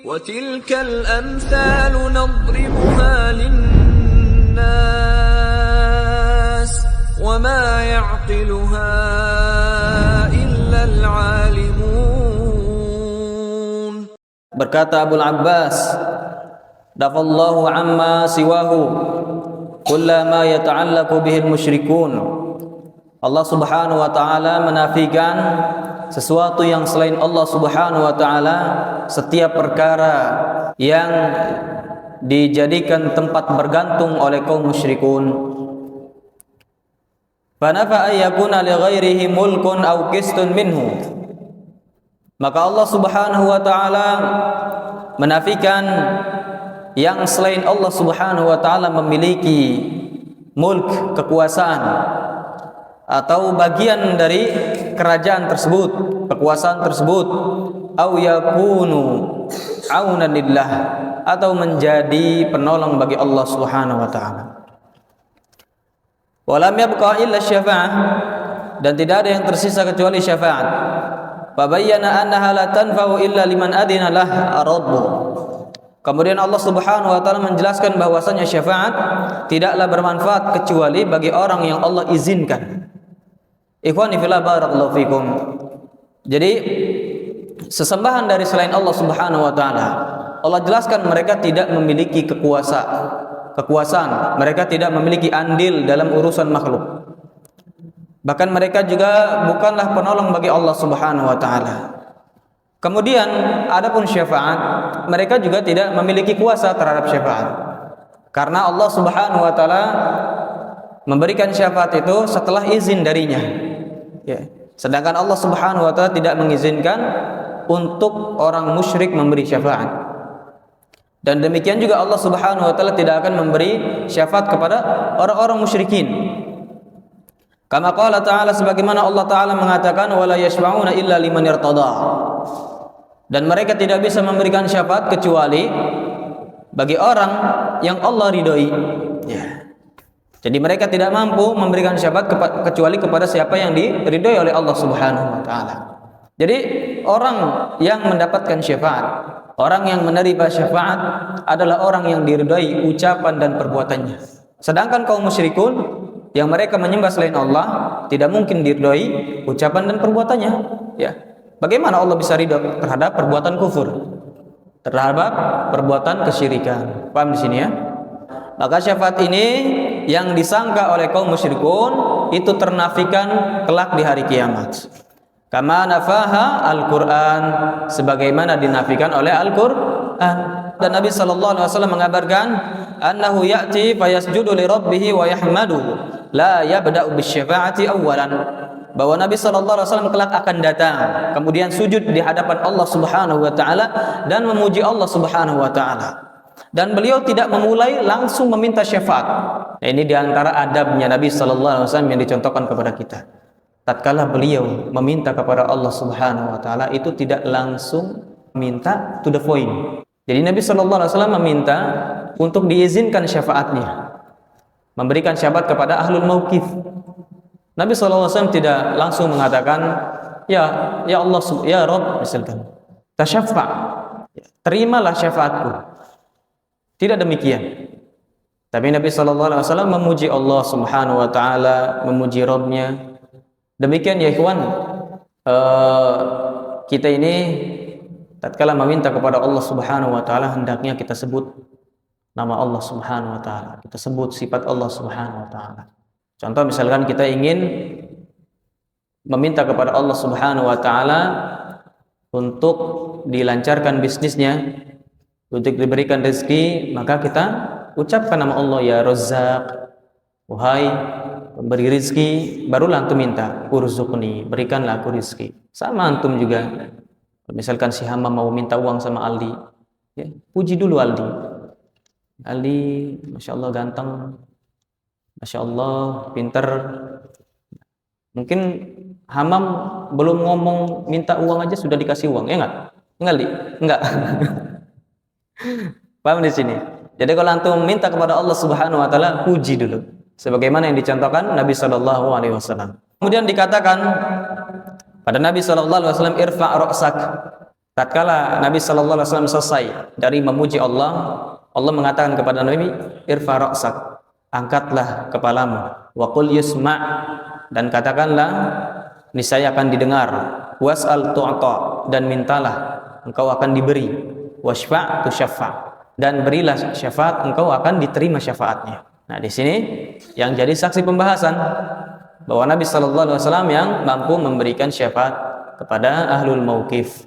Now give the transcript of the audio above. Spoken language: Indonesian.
وَتِلْكَ الْأَمْثَالُ نَضْرِبُهَا لِلنَّاسِ وَمَا يَعْقِلُهَا إِلَّا الْعَالِمُونَ. Berkata Abu Abbas, dafallahu amma siwahu kullama yata'allaqu bihil musyrikun. Allah Subhanahu wa taala menafikan sesuatu yang selain Allah Subhanahu wa taala, setiap perkara yang dijadikan tempat bergantung oleh kaum musyrikun. Fanafa ayyakuna li ghairihi mulkun aw qistun minhu. Maka Allah Subhanahu wa taala menafikan yang selain Allah Subhanahu wa taala memiliki mulk, kekuasaan, atau bagian dari kerajaan tersebut, kekuasaan tersebut, au yakunu aunan lillah, atau menjadi penolong bagi Allah Subhanahu wa taala. Walam yabqa illa syafa'ah, dan tidak ada yang tersisa kecuali syafaat. Fabayyana annaha la tanfa'u illa liman adina lah ar-rabb. Kemudian Allah Subhanahu wa taala menjelaskan bahwasanya syafaat tidaklah bermanfaat kecuali bagi orang yang Allah izinkan. Ikhwani fillah, barakallahu fikum. Jadi sesembahan dari selain Allah Subhanahu wa taala, Allah jelaskan mereka tidak memiliki kekuasaan, mereka tidak memiliki andil dalam urusan makhluk. Bahkan mereka juga bukanlah penolong bagi Allah Subhanahu wa taala. Kemudian adapun syafaat, mereka juga tidak memiliki kuasa terhadap syafaat. Karena Allah Subhanahu wa taala memberikan syafaat itu setelah izin darinya. Ya. Sedangkan Allah Subhanahu wa taala tidak mengizinkan untuk orang musyrik memberi syafaat. Dan demikian juga Allah Subhanahu wa taala tidak akan memberi syafaat kepada orang-orang musyrikin. Kama qala ta'ala, sebagaimana Allah taala mengatakan, wala yashfa'una illa liman irtada. Dan mereka tidak bisa memberikan syafaat kecuali bagi orang yang Allah ridhoi. Ya. Jadi mereka tidak mampu memberikan syafaat kecuali kepada siapa yang diridhoi oleh Allah Subhanahu wa taala. Jadi orang yang mendapatkan syafaat, orang yang menerima syafaat adalah orang yang diridhoi ucapan dan perbuatannya. Sedangkan kaum musyrikun yang mereka menyembah selain Allah tidak mungkin diridhoi ucapan dan perbuatannya. Ya. Bagaimana Allah bisa ridho terhadap perbuatan kufur, terhadap perbuatan kesyirikan? Paham di sini ya? Maka syafaat ini yang disangka oleh kaum musyrikun itu ternafikan kelak di hari kiamat. Kama nafaha Al-Qur'an, sebagaimana dinafikan oleh Al-Qur'an. Dan Nabi sallallahu alaihi wasallam mengabarkan annahu ya'ti fayasjudu li rabbih wa yahmadu la yabda'u bisyafa'ati awwalan, bahwa Nabi sallallahu alaihi wasallam kelak akan datang kemudian sujud di hadapan Allah Subhanahu wa taala dan memuji Allah Subhanahu wa taala. Dan beliau tidak memulai langsung meminta syafaat. Nah, ini diantara adabnya Nabi sallallahu alaihi wasallam yang dicontohkan kepada kita. Tatkala beliau meminta kepada Allah Subhanahu wa taala itu tidak langsung minta to the point. Jadi Nabi sallallahu alaihi wasallam meminta untuk diizinkan syafaatnya, memberikan syafaat kepada ahlul mauqif. Nabi sallallahu alaihi wasallam tidak langsung mengatakan, ya Allah, ya Rabb, misalkan, tasyaffa, terimalah syafaatku. Tidak demikian. Tapi Nabi sallallahu alaihi wasallam memuji Allah Subhanahu wa taala, memuji Rabb-nya. Demikian ya ikhwan, kita ini tatkala meminta kepada Allah Subhanahu wa taala hendaknya kita sebut nama Allah Subhanahu wa taala, kita sebut sifat Allah Subhanahu wa taala. Contoh misalkan kita ingin meminta kepada Allah Subhanahu wa taala untuk dilancarkan bisnisnya, untuk diberikan rezeki, maka kita ucapkan nama Allah, ya Razzaq, wahai pemberi rezeki, barulah antum minta urzuqni, berikanlah aku rezeki. Sama antum juga, misalkan si hamba mau minta uang sama Aldi, ya, puji dulu Aldi. Aldi, masya Allah ganteng, masya Allah pinter. Mungkin Hamam belum ngomong minta uang aja sudah dikasih uang, ya enggak? Enggak, Aldi? Enggak. Paham di sini? Jadi kalau antum minta kepada Allah Subhanahu wa taala, puji dulu. Sebagaimana yang dicontohkan Nabi sallallahu alaihi wasallam. Kemudian dikatakan pada Nabi sallallahu alaihi wasallam, irfa' ra'sak. tatkala Nabi sallallahu alaihi wasallam selesai dari memuji Allah, Allah mengatakan kepada Nabi, irfa ra'sak, angkatlah kepalamu, wa qul yusma', dan katakanlah niscaya akan didengar, was'al tu'ta, dan mintalah engkau akan diberi, washfa' tusyaffa', dan berilah syafaat engkau akan diterima syafaatnya. Nah, di sini yang jadi saksi pembahasan bahwa Nabi sallallahu alaihi wasallam yang mampu memberikan syafaat kepada ahlul mauqif.